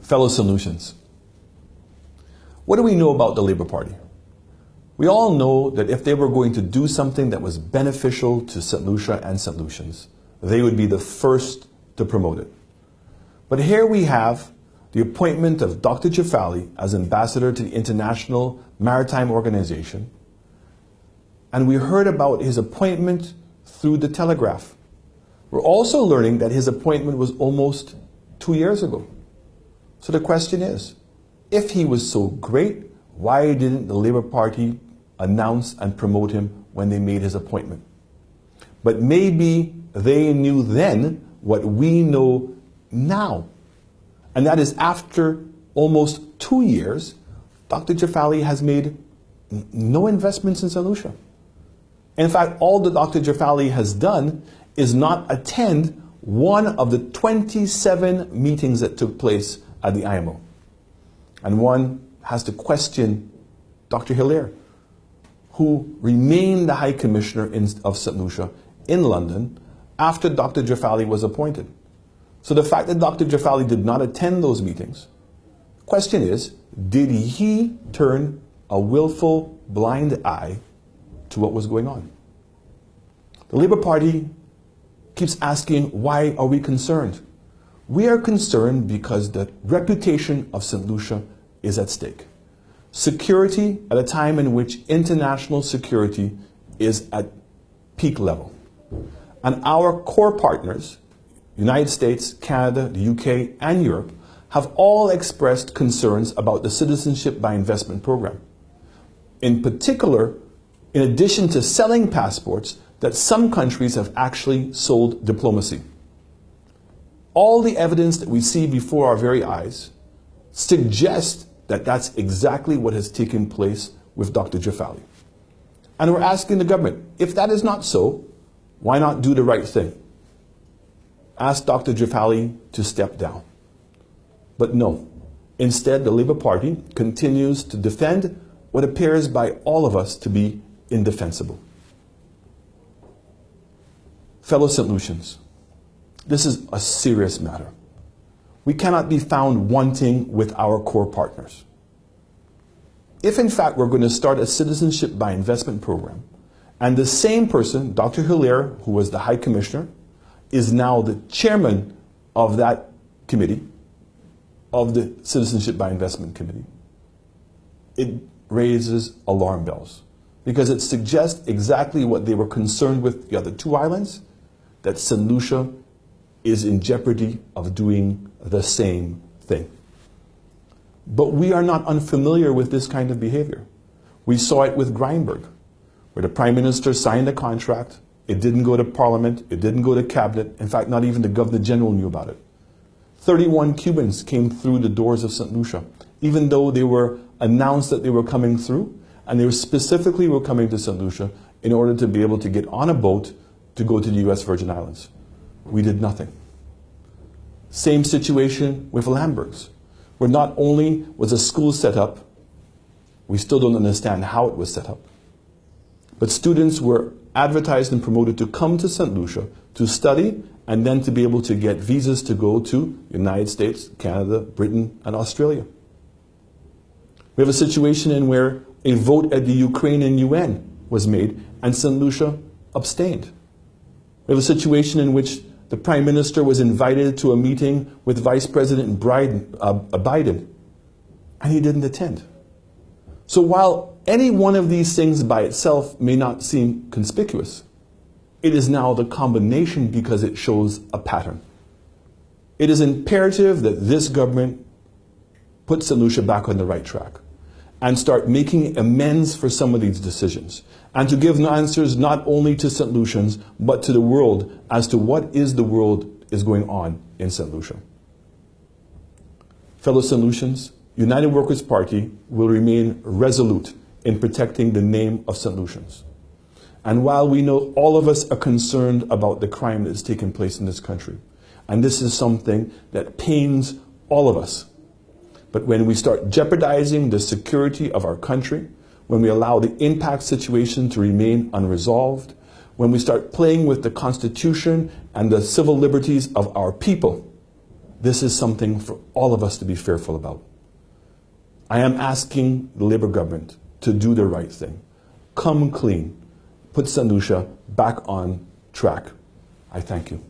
Fellow Solutions. What do we know about the Labour Party? We all know that if they were going to do something that was beneficial to St. Lucia and St. Lucians, they would be the first to promote it. But here we have the appointment of Dr. Juffali as ambassador to the International Maritime Organization, and we heard about his appointment through the Telegraph. We're also learning that his appointment was almost 2 years ago. So the question is, if he was so great, why didn't the Labour Party announce and promote him when they made his appointment? But maybe they knew then what we know now. And that is, after almost 2 years, Dr. Juffali has made no investments in St. Lucia. In fact, all that Dr. Juffali has done is not attend one of the 27 meetings that took place at the IMO. And one has to question Dr. Hilaire, who remained the High Commissioner of St. Lucia in London after Dr. Juffali was appointed. So the fact that Dr. Juffali did not attend those meetings, the question is, did he turn a willful blind eye to what was going on? The Labour Party keeps asking, why are we concerned? We are concerned because the reputation of St. Lucia is at stake. Security at a time in which international security is at peak level. And our core partners, United States, Canada, the UK, and Europe, have all expressed concerns about the Citizenship by Investment program. In particular, in addition to selling passports, that some countries have actually sold diplomacy. All the evidence that we see before our very eyes suggests that that's exactly what has taken place with Dr. Juffali. And we're asking the government, if that is not so, why not do the right thing? Ask Dr. Juffali to step down. But no. Instead, the Labour Party continues to defend what appears by all of us to be indefensible. Fellow St. Lucians, this is a serious matter. We cannot be found wanting with our core partners. If in fact we're going to start a Citizenship by Investment program, and the same person, Dr. Hilaire, who was the High Commissioner, is now the chairman of that committee, of the Citizenship by Investment Committee, it raises alarm bells, because it suggests exactly what they were concerned with the other two islands, that St. Lucia is in jeopardy of doing the same thing. But we are not unfamiliar with this kind of behavior. We saw it with Greinberg, where the Prime Minister signed a contract, it didn't go to Parliament, it didn't go to Cabinet, in fact not even the Governor General knew about it. 31 Cubans came through the doors of St. Lucia, even though they were announced that they were coming through, and they specifically were coming to St. Lucia in order to be able to get on a boat to go to the US Virgin Islands. We did nothing. Same situation with Lambergs, where not only was a school set up, we still don't understand how it was set up, but students were advertised and promoted to come to St. Lucia to study and then to be able to get visas to go to the United States, Canada, Britain, and Australia. We have a situation in where a vote at the Ukrainian UN was made and St. Lucia abstained. We have a situation in which the Prime Minister was invited to a meeting with Vice President Biden, and he didn't attend. So while any one of these things by itself may not seem conspicuous, it is now the combination because it shows a pattern. It is imperative that this government put St. Lucia back on the right track and start making amends for some of these decisions, and to give answers not only to St. Lucians, but to the world as to what is the world is going on in St. Lucia. Fellow St. Lucians, United Workers' Party will remain resolute in protecting the name of St. Lucians. And while we know all of us are concerned about the crime that has taken place in this country, and this is something that pains all of us, but when we start jeopardizing the security of our country, when we allow the impact situation to remain unresolved, when we start playing with the Constitution and the civil liberties of our people, this is something for all of us to be fearful about. I am asking the Labour government to do the right thing. Come clean. Put St. Lucia back on track. I thank you.